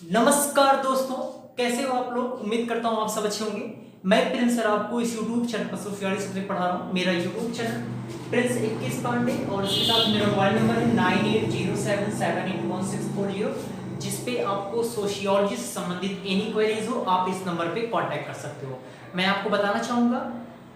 नमस्कार दोस्तों, कैसे हो आप लोग। उम्मीद करता हूँ आप सब अच्छे होंगे। मैं प्रिंस सर आपको इस YouTube चैनल पर सोशियोलॉजी सब्जेक्ट पढ़ा रहा हूँ। मेरा YouTube चैनल प्रिंस 21 पांडे और उसके साथ मेरा मोबाइल नंबर है 9807781640, जिस पे आपको सोशियोलॉजी से संबंधित एनी क्वेरीज हो आप इस नंबर पे कांटेक्ट कर सकते हो। मैं आपको बताना चाहूँगा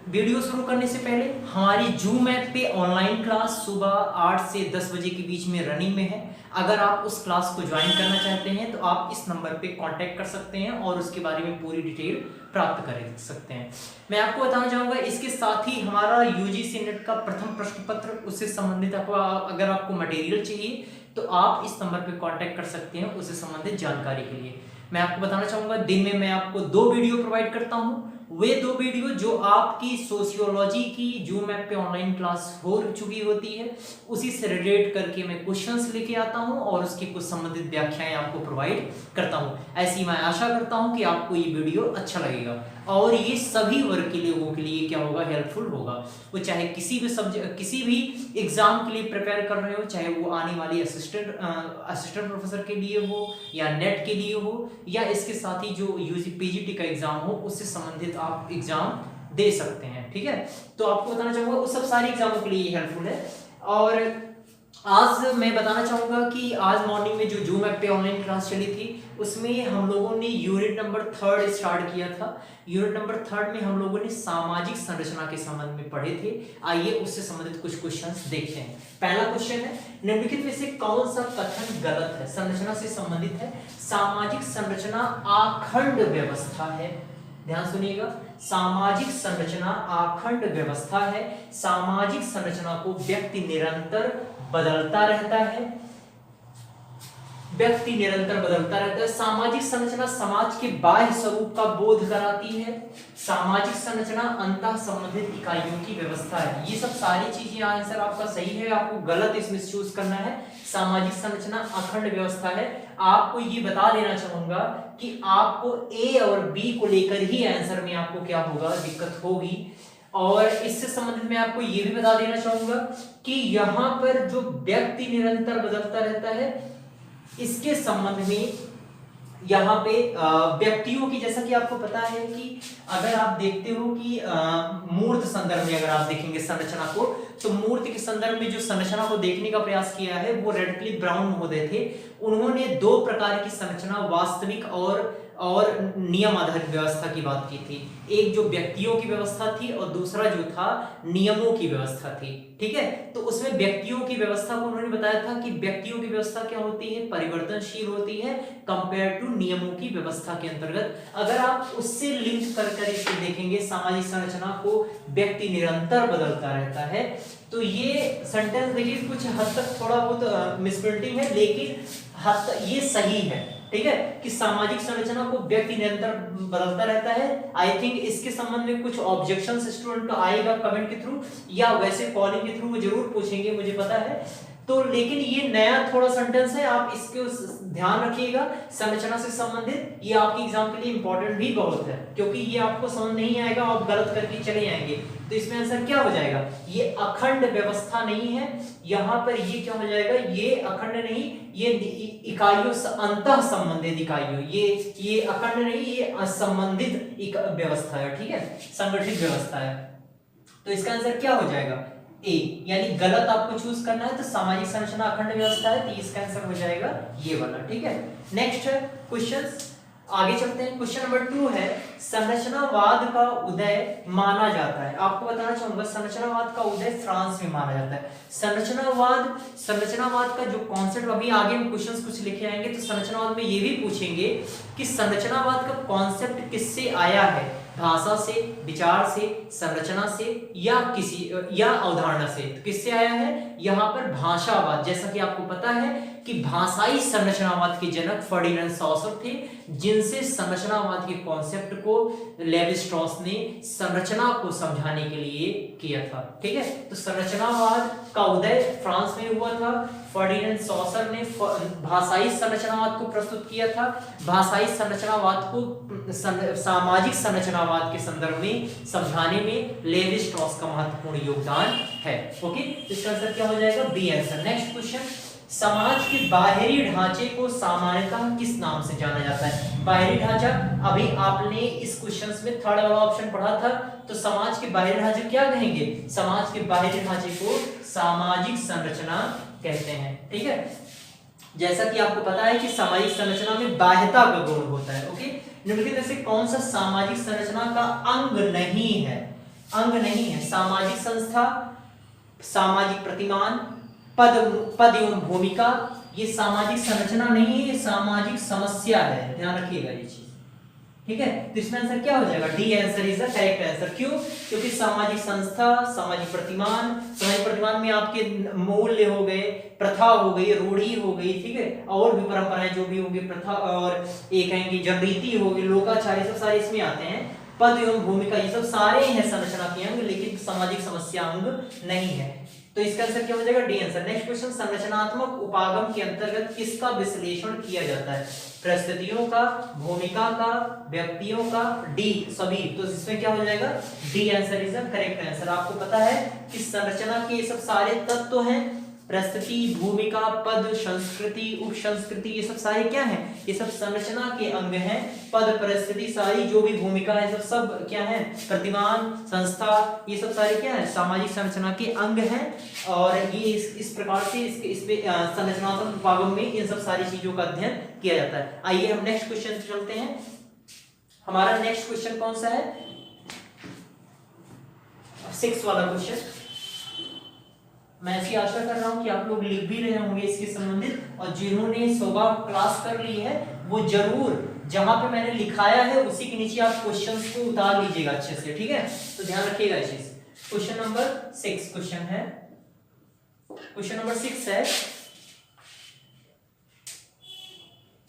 वीडियो शुरू करने से पहले, हमारी जूम ऐप पे ऑनलाइन क्लास सुबह 8 से 10 बजे के बीच में रनिंग में है। अगर आप उस क्लास को ज्वाइन करना चाहते हैं तो आप इस नंबर पे कांटेक्ट कर सकते हैं और उसके बारे में पूरी डिटेल प्राप्त कर सकते हैं। मैं आपको बताना चाहूँगा इसके साथ ही हमारा यूजीसी नेट का प्रथम प्रश्न पत्र, उससे संबंधित अगर आपको मटेरियल चाहिए तो आप इस नंबर पे कांटेक्ट कर सकते हैं उससे संबंधित जानकारी के लिए। मैं आपको बताना चाहूँगा दिन में मैं आपको 2 वीडियो प्रोवाइड करता हूँ। वे 2 वीडियो जो आपकी सोशियोलॉजी की जूम ऐप पे ऑनलाइन क्लास हो चुकी होती है, उसी से रिलेट करके मैं क्वेश्चंस लेके आता हूं और उसकी कुछ संबंधित व्याख्याएं आपको प्रोवाइड करता हूं। ऐसी मैं आशा करता हूं कि आपको ये वीडियो अच्छा लगेगा और ये सभी वर्ग के लोगों के लिए क्या होगा, हेल्पफुल होगा। वो चाहे किसी भी सब्जेक्ट, किसी भी एग्जाम के लिए प्रिपेयर कर रहे हो, चाहे वो आने वाली असिस्टेंट प्रोफेसर के लिए हो या नेट के लिए हो या इसके साथ ही जो यूजी पीजीटी का एग्जाम हो उससे संबंधित आप एग्जाम दे सकते हैं। ठीक है, तो आपको बताना चाहूंगा उस सब सारे एग्जामों के लिए हेल्पफुल है। और आज मैं बताना चाहूंगा कि आज मॉर्निंग में जो जूम ऐप पे ऑनलाइन क्लास चली थी उसमें हम लोगों ने यूनिट नंबर 3 स्टार्ट किया था। यूनिट नंबर 3 में हम लोगों ने सामाजिक संरचना के संबंध में पढ़े थे। आइए उससे संबंधित कुछ क्वेश्चंस देखते हैं। पहला क्वेश्चन है, निम्नलिखित में से कौन सा कथन गलत है। संरचना से संबंधित है। सामाजिक संरचना अखंड व्यवस्था है। ध्यान सुनिएगा, सामाजिक संरचना अखंड व्यवस्था है। सामाजिक संरचना को व्यक्ति निरंतर बदलता रहता है। व्यक्ति निरंतर बदलता रहता है। सामाजिक संरचना समाज के बाह्य स्वरूप का बोध कराती है। सामाजिक संरचना अंतः संबंधित इकाइयों की व्यवस्था है। ये सब सारी चीजें आंसर आपका सही है, आपको गलत इसमें चूज करना है। सामाजिक संरचना अखंड व्यवस्था है। आपको ये बता देना चाहूंगा कि आपको ए और बी को लेकर ही आंसर में आपको क्या होगा, दिक्कत होगी। और इससे संबंधित मैं आपको ये भी बता देना चाहूंगा कि यहां पर जो व्यक्ति निरंतर बदलता रहता है, इसके संबंध में यहाँ पे व्यक्तियों की, जैसा कि आपको पता है कि अगर आप देखते हो कि मूर्त संदर्भ में अगर आप देखेंगे संरचना को, तो मूर्त के संदर्भ में जो संरचना को देखने का प्रयास किया है वो रेडक्लिफ ब्राउन महोदय थे। उन्होंने 2 प्रकार की संरचना, वास्तविक और नियम आधारित व्यवस्था की बात की थी। एक जो व्यक्तियों की व्यवस्था थी और दूसरा जो था नियमों की व्यवस्था थी। ठीक है, तो उसमें व्यक्तियों की व्यवस्था को उन्होंने बताया था कि व्यक्तियों की व्यवस्था क्या होती है, परिवर्तनशील होती है कंपेयर टू नियमों की व्यवस्था के अंतर्गत। अगर आप उससे लिंक कर इसे देखेंगे, सामाजिक संरचना को व्यक्ति निरंतर बदलता रहता है, तो ये सेंटेंस देखिए कुछ हद तक थोड़ा बहुत मिसप्रिंटिंग है, लेकिन ये सही है। ठीक है, कि सामाजिक संरचना को व्यक्ति निरंतर बदलता रहता है। आई थिंक इसके संबंध में कुछ ऑब्जेक्शंस स्टूडेंट का आएगा कमेंट के थ्रू या वैसे कॉलिंग के थ्रू जरूर पूछेंगे, मुझे पता है। तो लेकिन ये नया थोड़ा सेंटेंस है, आप इसके ध्यान रखिएगा। संरचना से संबंधित ये आपके एग्जाम के लिए इंपॉर्टेंट भी बहुत है, क्योंकि ये आपको समझ नहीं आएगा, आप गलत करके चले जाएंगे। तो इसमें आंसर क्या हो जाएगा, ये अखंड व्यवस्था नहीं है। यहाँ पर ये क्या हो जाएगा, ये अखंड नहीं, ये इकाइयों से अंतः संबंधित इकाइयों, ये अखंड नहीं, ये असंबंधित व्यवस्था है। ठीक है, संगठित व्यवस्था है। तो इसका आंसर क्या हो जाएगा, ए, यानी गलत आपको चूज करना है। तो सामाजिक संरचना अखंड व्यवस्था है, तो इसका आंसर हो जाएगा ये वाला। ठीक है, नेक्स्ट है क्वेश्चन, आगे चलते हैं। क्वेश्चन नंबर 2 है, संरचनावाद का उदय माना जाता है। आपको बताना चाहूंगा संरचनावाद का उदय फ्रांस में माना जाता है। संरचनावाद का जो कॉन्सेप्ट, अभी आगे हम क्वेश्चंस कुछ लिखे आएंगे, तो संरचनावाद में ये भी पूछेंगे कि संरचनावाद का कॉन्सेप्ट किससे आया है, भाषा से, विचार से, संरचना से या अवधारणा से। तो किससे आया है, यहाँ पर भाषावाद। जैसा कि आपको पता है कि भाषाई संरचनावाद के जनक फर्डिनेंड सॉसर थे, जिनसे संरचनावाद के कॉन्सेप्ट को लेवी स्ट्रॉस ने संरचना को समझाने के लिए किया था। ठीक है, तो संरचनावाद का उदय फ्रांस में हुआ था। फर्डिनेंड सॉसर ने भाषाई संरचनावाद को प्रस्तुत किया था। भाषाई संरचनावाद को सामाजिक संरचनावाद के संदर्भ में समझाने में लेवी स्ट्रॉस का महत्वपूर्ण योगदान है। ओके, इसका आंसर क्या हो जाएगा, बी आंसर। नेक्स्ट क्वेश्चन, समाज के बाहरी ढांचे को सामान्यतः किस नाम से जाना जाता है? बाहरी ढांचा, अभी आपने इस क्वेश्चंस में थर्ड वाला ऑप्शन पढ़ा था, तो समाज के बाहरी ढांचे क्या कहेंगे? समाज के बाहरी ढांचे को सामाजिक संरचना कहते हैं। ठीक है, जैसा कि आपको पता है कि सामाजिक संरचना में बाह्यता का गुण होता है। ओके, निम्नलिखित में से कौन सा सामाजिक संरचना का अंग नहीं है? अंग नहीं है। सामाजिक संस्था, सामाजिक प्रतिमान, पद एवं भूमिका, ये सामाजिक संरचना नहीं है, ये सामाजिक समस्या है। ध्यान रखिएगा ये चीज। ठीक है, तो इसमें आंसर क्या हो जाएगा? D answer is the correct answer. क्यों? क्योंकि सामाजिक संस्था, सामाजिक प्रतिमान, सामाजिक प्रतिमान में आपके मूल्य हो गए, प्रथा हो गई, रूढ़ी हो गई, ठीक है, और भी परंपराएं जो भी होंगी, प्रथा और एक कहेंगे जनरीति होगी, लोकाचार, सब सारे इसमें आते हैं। पद एवं भूमिका ये सब सारे हैं संरचना के अंग, लेकिन सामाजिक समस्या अंग नहीं है। तो इसका आंसर क्या हो जाएगा? D answer. नेक्स्ट क्वेश्चन, संरचनात्मक उपागम के अंतर्गत किसका विश्लेषण किया जाता है? परिस्थितियों का, भूमिका का, व्यक्तियों का, डी सभी। तो इसमें क्या हो जाएगा? D answer is the correct answer. आपको पता है कि संरचना के ये सब सारे तत्व हैं, परिस्थिति, भूमिका, पद, संस्कृति, उप संस्कृति, ये सब सारे क्या हैं? ये सब संरचना के अंग हैं। पद, परिस्थिति, सारी जो भी भूमिका है, सब सब क्या है? प्रतिमान, संस्था, ये सब सारे क्या है? सामाजिक संरचना के अंग हैं। और ये इस प्रकार से इसमें संरचनात्मक उपागम में इन सब सारी चीजों का अध्ययन किया जाता है। आइए हम नेक्स्ट क्वेश्चन चलते हैं। हमारा नेक्स्ट क्वेश्चन कौन सा है? 6 वाला क्वेश्चन। मैं ऐसी आशा कर रहा हूं कि आप लोग लिख भी रहे होंगे इसके संबंधित, और जिन्होंने सुबह क्लास कर ली है वो जरूर जहां पे मैंने लिखाया है उसी के नीचे आप क्वेश्चंस को उतार लीजिएगा अच्छे से। ठीक है, तो ध्यान रखिएगा इस चीज। क्वेश्चन नंबर 6 क्वेश्चन है, क्वेश्चन नंबर 6 है,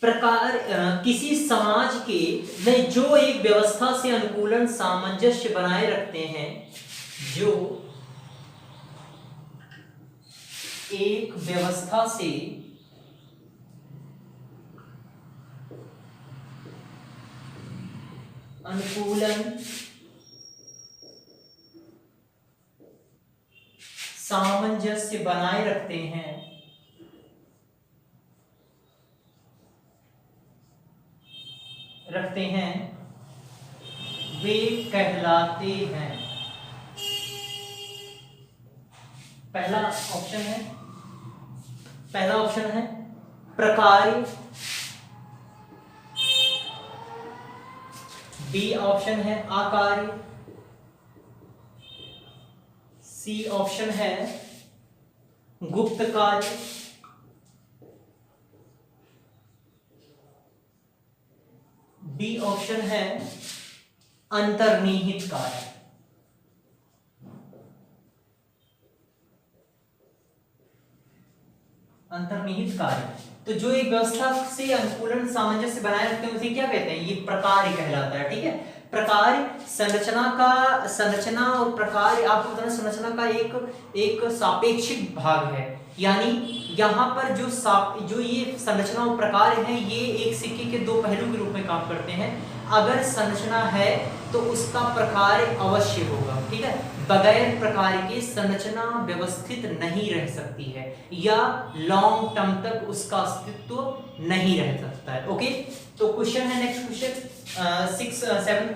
प्रकार किसी समाज के में जो एक व्यवस्था से अनुकूलन सामंजस्य बनाए रखते हैं, जो एक व्यवस्था से अनुकूलन सामंजस्य बनाए रखते हैं, वे कहलाते हैं। पहला ऑप्शन है, पहला ऑप्शन है प्रकार्य, बी ऑप्शन है आकार्य, सी ऑप्शन है गुप्त कार्य, डी ऑप्शन है अंतर्निहित कार्य। अंतर्निहित कार्य, तो जो एक व्यवस्था से अनुकूलन सामंजस्य बनाए रखते हैं उसे क्या कहते हैं? ये प्रकार्य कहलाता है। ठीक है, प्रकार्य संरचना और प्रकार्य आपको पता है संरचना का एक सापेक्षिक भाग है, यानी यहाँ पर जो ये संरचना और प्रकार्य है ये एक सिक्के के दो पहलू के रूप में काम करते हैं। अगर संरचना है तो उसका प्रकार्य अवश्य होगा। ठीक है, बगैर प्रकार्य के संरचना व्यवस्थित नहीं रह सकती है या लॉन्ग टर्म तक उसका अस्तित्व नहीं रह सकता है। ओके, तो क्वेश्चन है नेक्स्ट क्वेश्चन 7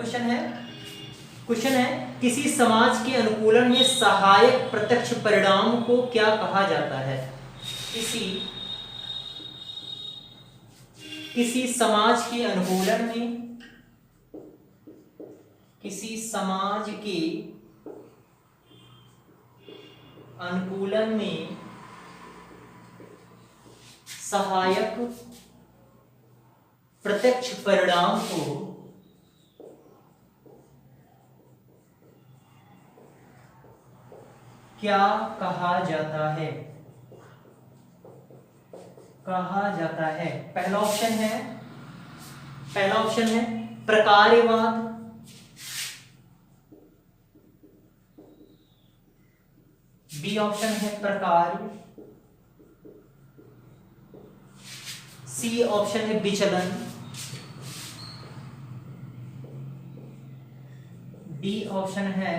क्वेश्चन है किसी समाज के अनुकूलन में सहायक प्रत्यक्ष परिणाम को क्या कहा जाता है? किसी समाज के अनुकूलन में, किसी समाज के अनुकूलन में सहायक प्रत्यक्ष परिणाम को क्या कहा जाता है? पहला ऑप्शन है प्रकार्यवाद, बी ऑप्शन है प्रकार्य, सी ऑप्शन है विचलन, डी ऑप्शन है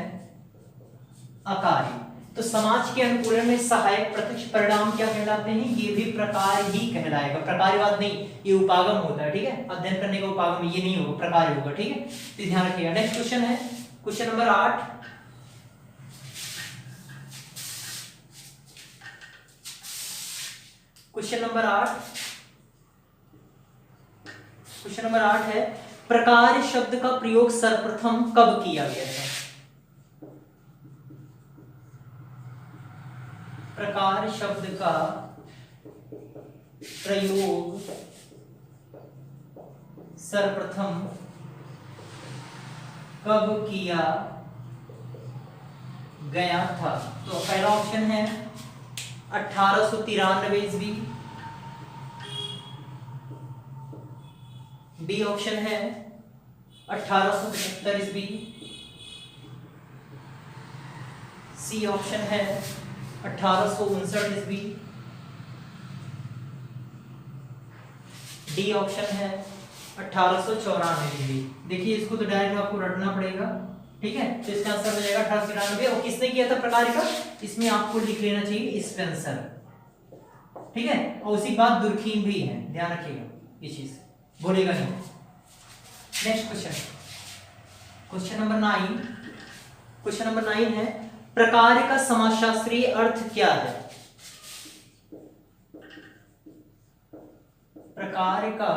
अकार्य। तो समाज के अनुकूलन में सहायक प्रत्यक्ष परिणाम क्या कहलाते हैं? ये भी प्रकार ही कहलाएगा, प्रकारवाद नहीं, ये उपागम होता है, ठीक है, अध्ययन करने का उपागम ये नहीं होगा, प्रकार होगा, ठीक है, तो ध्यान रखिएगा। नेक्स्ट क्वेश्चन है question number 8। Question number 8, question number 8 है प्रकार शब्द का प्रयोग सर्वप्रथम कब किया गया था? प्रकार शब्द का प्रयोग सर्वप्रथम कब किया गया था? तो पहला ऑप्शन है 1893 ईस्वी, बी ऑप्शन है 1875 ईस्वी, सी ऑप्शन है 1859 ईस्वी, डी ऑप्शन है 1894 ईस्वी। देखिए इसको तो डायरेक्ट आपको रटना पड़ेगा, ठीक है, तो इसका आंसर हो जाएगा 1893। और किसने किया था प्रकार का? इसमें आपको लिख लेना चाहिए स्पेंसर, ठीक है, और उसी के बाद दुर्खीम भी है, ध्यान रखिएगा ये चीज, भूलेगा नहीं। Next question, question number 9, question number 9 है प्रकार का समाजशास्त्रीय अर्थ क्या है? प्रकार का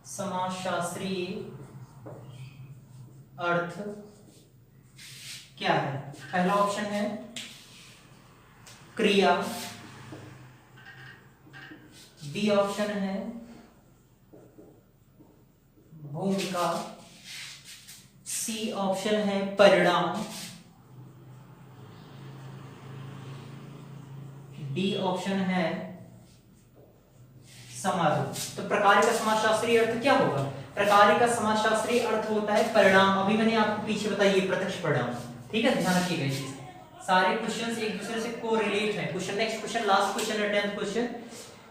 समाजशास्त्रीय अर्थ क्या है? पहला ऑप्शन है क्रिया, बी ऑप्शन है भूमिका, सी ऑप्शन है परिणाम, डी ऑप्शन है समारोह। तो प्रकार का समाजशास्त्रीय अर्थ क्या होगा? प्रकार का समाजशास्त्रीय अर्थ होता है परिणाम। अभी मैंने आपको पीछे बताइए प्रत्यक्ष परिणाम, ठीक है, ध्यान रखिएगा इस चीज। सारे क्वेश्चंस एक दूसरे से कोरिलेट हैं। Question next question, last question है 10th क्वेश्चन।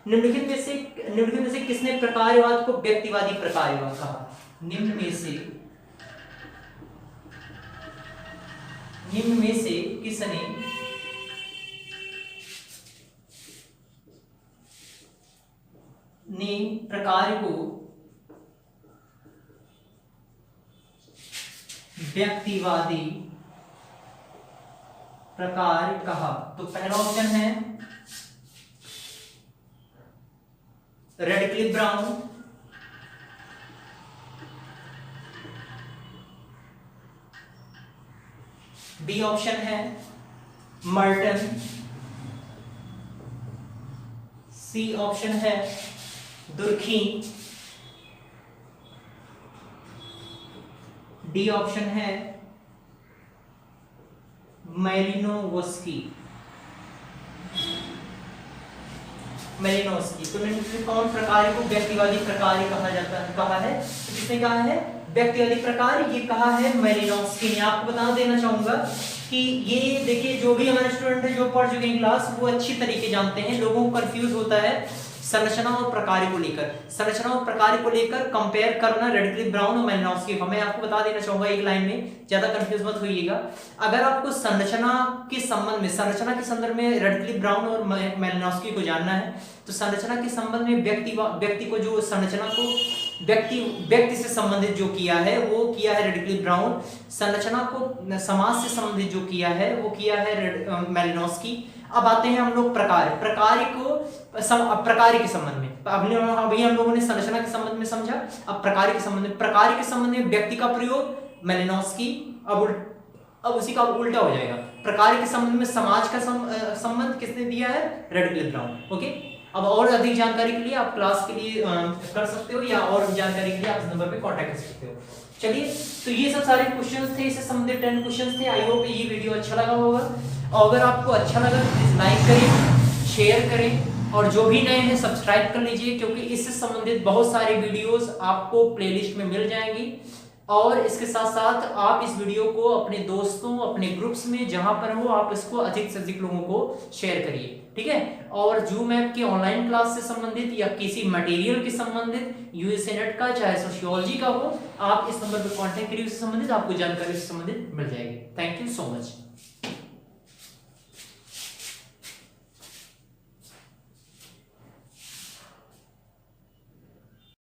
निम्नलिखित में से किसने प्रकारवाद को व्यक्तिवादी प्रकारवाद कहा? निम्न में से किसने प्रकार को व्यक्तिवादी प्रकार कहा? तो पहला ऑप्शन है रेडक्लिफ ब्राउन, बी ऑप्शन है मर्टन, सी ऑप्शन है दुर्खीम, डी ऑप्शन है मैलिनोवस्की। तो कौन प्रकार को व्यक्तिवादी प्रकार कहा जाता है? कहा है तो किसने कहा है व्यक्तिवादी प्रकार? ये कहा है मैलिनोवस्की ने। आपको बता देना चाहूंगा कि ये देखिए जो भी हमारे स्टूडेंट है जो पढ़ चुके हैं क्लास, वो अच्छी तरीके जानते हैं। लोगों को कंफ्यूज होता है संरचना और प्रकार को लेकर। संरचना और प्रकार को लेकर कंपेयर करना रेडक्लिफ ब्राउन और मैलिनोवस्की को। मैं आपको बता देना चाहूंगा एक लाइन में, ज्यादा कंफ्यूज मत होइएगा। अगर आपको संरचना के संदर्भ में रेडक्लिफ ब्राउन और मैलिनोवस्की को जानना है, तो संरचना के संबंध में व्यक्ति को जो संरचना को व्यक्ति से संबंधित जो किया है वो किया है रेडक्लिफ ब्राउन। संरचना को समाज से संबंधित जो किया है वो किया है मैलिनोवस्की। अब आते हैं हम लोग प्रकार के संबंध में। अभी हम लोगों ने संरचना के संबंध में समझा, अब प्रकार के संबंध में व्यक्ति का प्रयोग मैलिनोवस्की। अब उसी का उल्टा हो जाएगा, प्रकार के संबंध में समाज का संबंध किसने दिया है? Radcliffe brown. ओके, अब और अधिक जानकारी के लिए आप क्लास के लिए कर सकते हो, या और जानकारी के लिए आप इस नंबर पे कांटेक्ट कर सकते हो। चलिए, तो ये सब सारे क्वेश्चंस थे, इससे संबंधित 10 क्वेश्चंस थे। आई होप ये वीडियो अच्छा लगा होगा, और अगर आपको अच्छा लगा तो प्लीज लाइक करें, शेयर करें, और जो भी नए हैं सब्सक्राइब कर लीजिए, क्योंकि इससे संबंधित बहुत सारे वीडियोस आपको प्लेलिस्ट में मिल जाएंगी। और इसके साथ साथ आप इस वीडियो को अपने दोस्तों, अपने ग्रुप्स में जहां पर हो, आप इसको अधिक से अधिक लोगों को शेयर करिए, ठीक है। और जूम ऐप की ऑनलाइन क्लास से संबंधित या किसी मटेरियल के संबंधित, यूएसए नेट का चाहे सोशियोलॉजी का हो, आप इस नंबर पर कांटेक्ट करिए, उससे संबंधित आपको जानकारी से संबंधित मिल जाएगी। Thank you so much.